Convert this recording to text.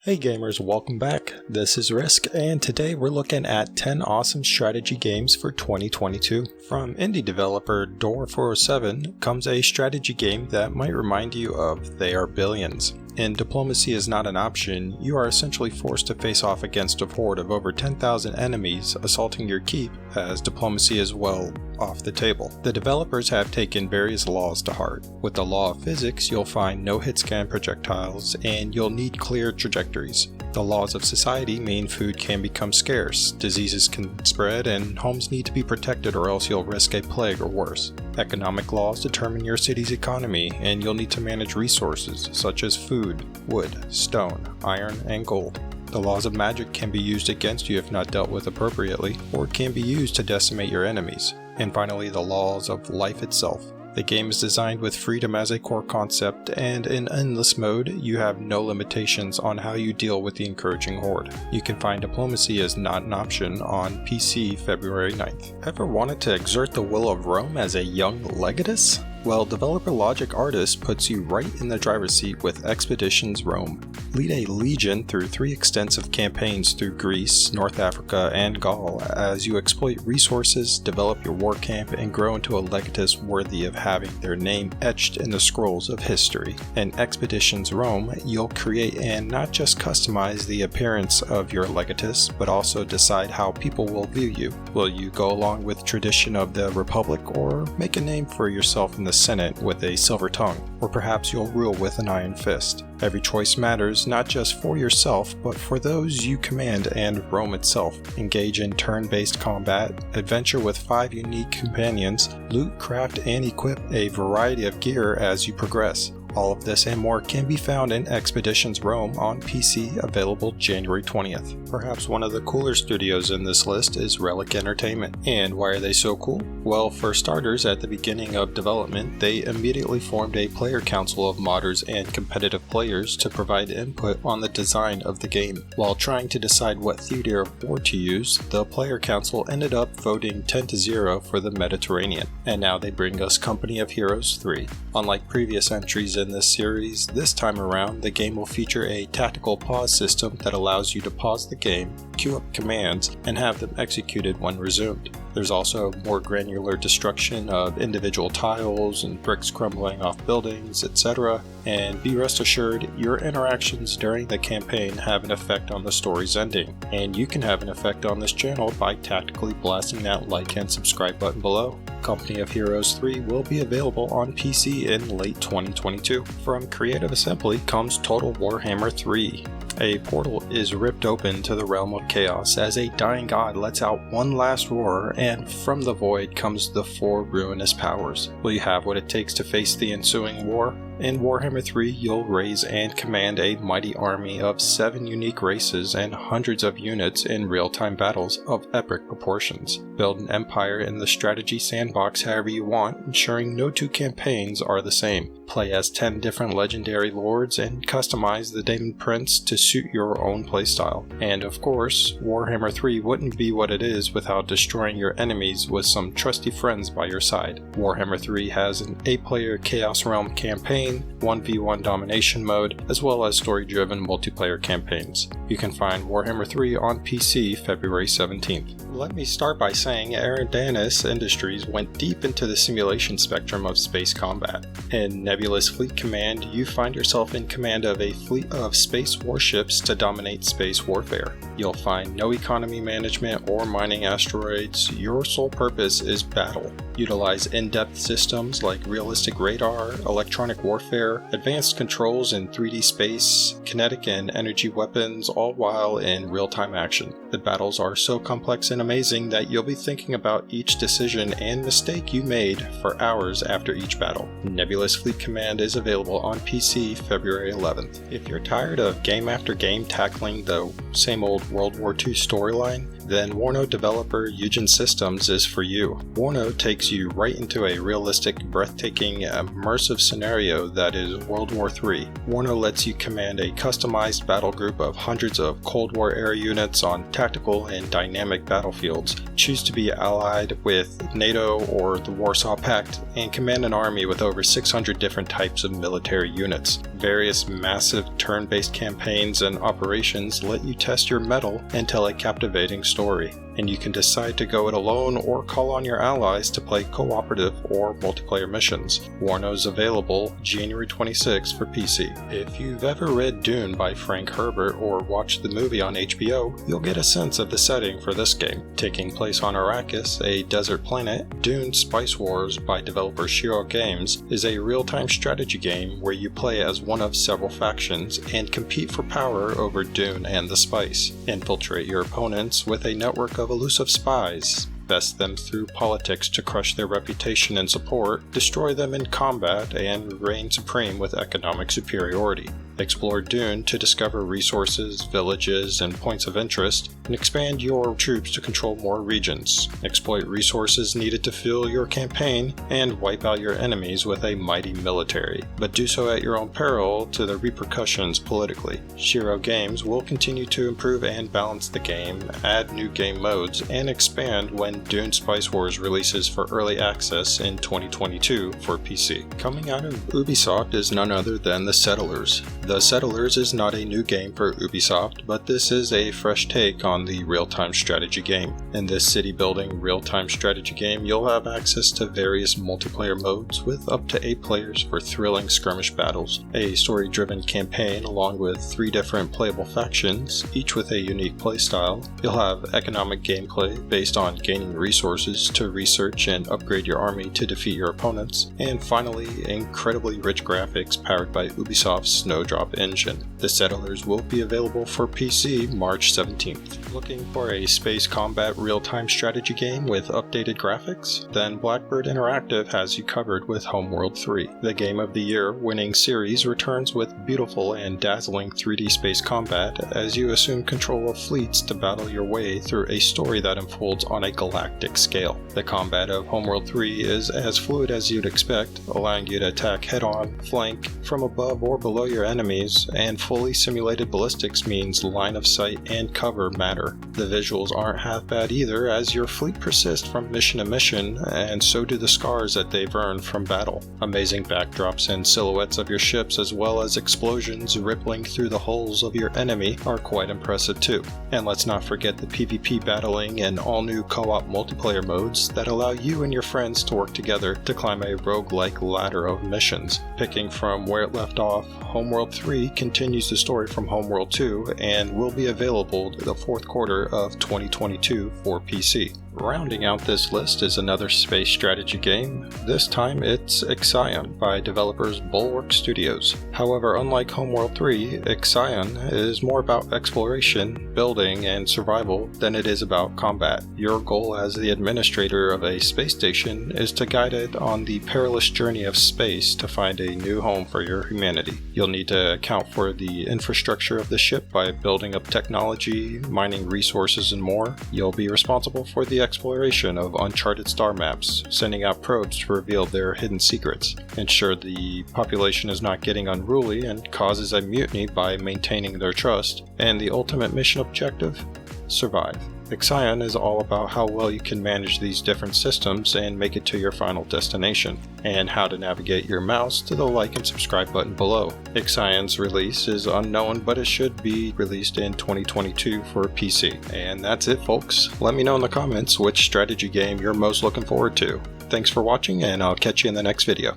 Hey gamers, welcome back. This is Risc, and today we're looking at 10 awesome strategy games for 2022. From indie developer Door407 comes a strategy game that might remind you of They Are Billions. In Diplomacy is Not an Option, you are essentially forced to face off against a horde of over 10,000 enemies assaulting your keep, as diplomacy is well off the table. The developers have taken various laws to heart. With the law of physics, you'll find no hit scan projectiles, and you'll need clear trajectories. The laws of society mean food can become scarce, diseases can spread, and homes need to be protected or else you'll risk a plague or worse. Economic laws determine your city's economy, and you'll need to manage resources such as food, wood, stone, iron, and gold. The laws of magic can be used against you if not dealt with appropriately, or can be used to decimate your enemies. And finally, the laws of life itself. The game is designed with freedom as a core concept, and in endless mode, you have no limitations on how you deal with the encroaching horde. You can find Diplomacy Is Not an Option on PC February 9th. Ever wanted to exert the will of Rome as a young Legatus? Well, developer Logic Artist puts you right in the driver's seat with Expeditions Rome. Lead a legion through 3 extensive campaigns through Greece, North Africa, and Gaul as you exploit resources, develop your war camp, and grow into a Legatus worthy of having their name etched in the scrolls of history. In Expeditions Rome, you'll create and not just customize the appearance of your Legatus, but also decide how people will view you. Will you go along with tradition of the Republic, or make a name for yourself in the Senate with a silver tongue, or perhaps you'll rule with an iron fist? Every choice matters, not just for yourself, but for those you command and Rome itself. Engage in turn-based combat, adventure with 5 unique companions, loot, craft, and equip a variety of gear as you progress. All of this and more can be found in Expeditions Rome on PC, available January 20th. Perhaps one of the cooler studios in this list is Relic Entertainment. And why are they so cool? Well, for starters, at the beginning of development, they immediately formed a player council of modders and competitive players to provide input on the design of the game. While trying to decide what theater of war to use, the player council ended up voting 10-0 for the Mediterranean. And now they bring us Company of Heroes 3. Unlike previous entries in this series, this time around the game will feature a tactical pause system that allows you to pause the game, queue up commands, and have them executed when resumed. There's also more granular destruction of individual tiles and bricks crumbling off buildings, etc. And be rest assured, your interactions during the campaign have an effect on the story's ending, and you can have an effect on this channel by tactically blasting that like and subscribe button below. Company of Heroes 3 will be available on PC in late 2022. From Creative Assembly comes Total Warhammer 3. A portal is ripped open to the realm of chaos as a dying god lets out one last roar, and from the void comes the 4 ruinous powers. Will you have what it takes to face the ensuing war? In Warhammer 3, you'll raise and command a mighty army of 7 unique races and hundreds of units in real-time battles of epic proportions. Build an empire in the strategy sandbox however you want, ensuring no 2 campaigns are the same. Play as 10 different legendary lords and customize the Daemon Prince to suit your own playstyle. And of course, Warhammer 3 wouldn't be what it is without destroying your enemies with some trusty friends by your side. Warhammer 3 has an 8-player Chaos Realm campaign, 1v1 domination mode, as well as story-driven multiplayer campaigns. You can find Warhammer 3 on PC February 17th. Let me start by saying Aerodanis Industries went deep into the simulation spectrum of space combat. In Nebulous Fleet Command, you find yourself in command of a fleet of space warships to dominate space warfare. You'll find no economy management or mining asteroids. Your sole purpose is battle. Utilize in-depth systems like realistic radar, electronic warfare, advanced controls in 3D space, kinetic and energy weapons, all while in real-time action. The battles are so complex and amazing that you'll be thinking about each decision and mistake you made for hours after each battle. Nebulous Fleet Command is available on PC February 11th. If you're tired of game after game tackling the same old World War II storyline, then WARNO developer IXION Systems is for you. WARNO takes you right into a realistic, breathtaking, immersive scenario that is World War III. WARNO lets you command a customized battle group of hundreds of Cold War era units on tactical and dynamic battlefields. Choose to be allied with NATO or the Warsaw Pact and command an army with over 600 different types of military units. Various massive turn-based campaigns and operations let you test your mettle and tell a captivating story. And you can decide to go it alone or call on your allies to play cooperative or multiplayer missions. WARNO is available January 26 for PC. If you've ever read Dune by Frank Herbert or watched the movie on HBO, you'll get a sense of the setting for this game. Taking place on Arrakis, a desert planet, Dune Spice Wars by developer Shiro Games is a real-time strategy game where you play as one of several factions and compete for power over Dune and the spice. Infiltrate your opponents with a network of elusive spies, best them through politics to crush their reputation and support, destroy them in combat, and reign supreme with economic superiority. Explore Dune to discover resources, villages, and points of interest, and expand your troops to control more regions. Exploit resources needed to fuel your campaign, and wipe out your enemies with a mighty military, but do so at your own peril to the repercussions politically. Shiro Games will continue to improve and balance the game, add new game modes, and expand when Dune Spice Wars releases for early access in 2022 for PC. Coming out of Ubisoft is none other than The Settlers. The Settlers is not a new game for Ubisoft, but this is a fresh take on the real-time strategy game. In this city-building real-time strategy game, you'll have access to various multiplayer modes with up to 8 players for thrilling skirmish battles, a story-driven campaign along with 3 different playable factions, each with a unique playstyle. You'll have economic gameplay based on gaining resources to research and upgrade your army to defeat your opponents, and finally, incredibly rich graphics powered by Ubisoft's Snowdrop engine. The Settlers will be available for PC March 17th. Looking for a space combat real-time strategy game with updated graphics? Then Blackbird Interactive has you covered with Homeworld 3. The Game of the Year winning series returns with beautiful and dazzling 3D space combat as you assume control of fleets to battle your way through a story that unfolds on a galactic scale. The combat of Homeworld 3 is as fluid as you'd expect, allowing you to attack head-on, flank, from above or below your enemies, and fully simulated ballistics means line of sight and cover matter. The visuals aren't half bad either, as your fleet persists from mission to mission, and so do the scars that they've earned from battle. Amazing backdrops and silhouettes of your ships as well as explosions rippling through the hulls of your enemy are quite impressive too. And let's not forget the PvP battling and all new co-op multiplayer modes that allow you and your friends to work together to climb a roguelike ladder of missions. Picking from where it left off, Homeworld 3 continues the story from Homeworld 2 and will be available the 4th quarter of 2022 for PC. Rounding out this list is another space strategy game. This time it's IXION by developers Bulwark Studios. However, unlike Homeworld 3, IXION is more about exploration, building, and survival than it is about combat. Your goal as the administrator of a space station is to guide it on the perilous journey of space to find a new home for your humanity. You'll need to account for the infrastructure of the ship by building up technology, mining resources, and more. You'll be responsible for the exploration of uncharted star maps, sending out probes to reveal their hidden secrets, ensure the population is not getting unruly and causes a mutiny by maintaining their trust, and the ultimate mission objective? Survive. IXION is all about how well you can manage these different systems and make it to your final destination, and how to navigate your mouse to the like and subscribe button below. IXION's release is unknown, but it should be released in 2022 for PC. And that's it, folks. Let me know in the comments which strategy game you're most looking forward to. Thanks for watching, and I'll catch you in the next video.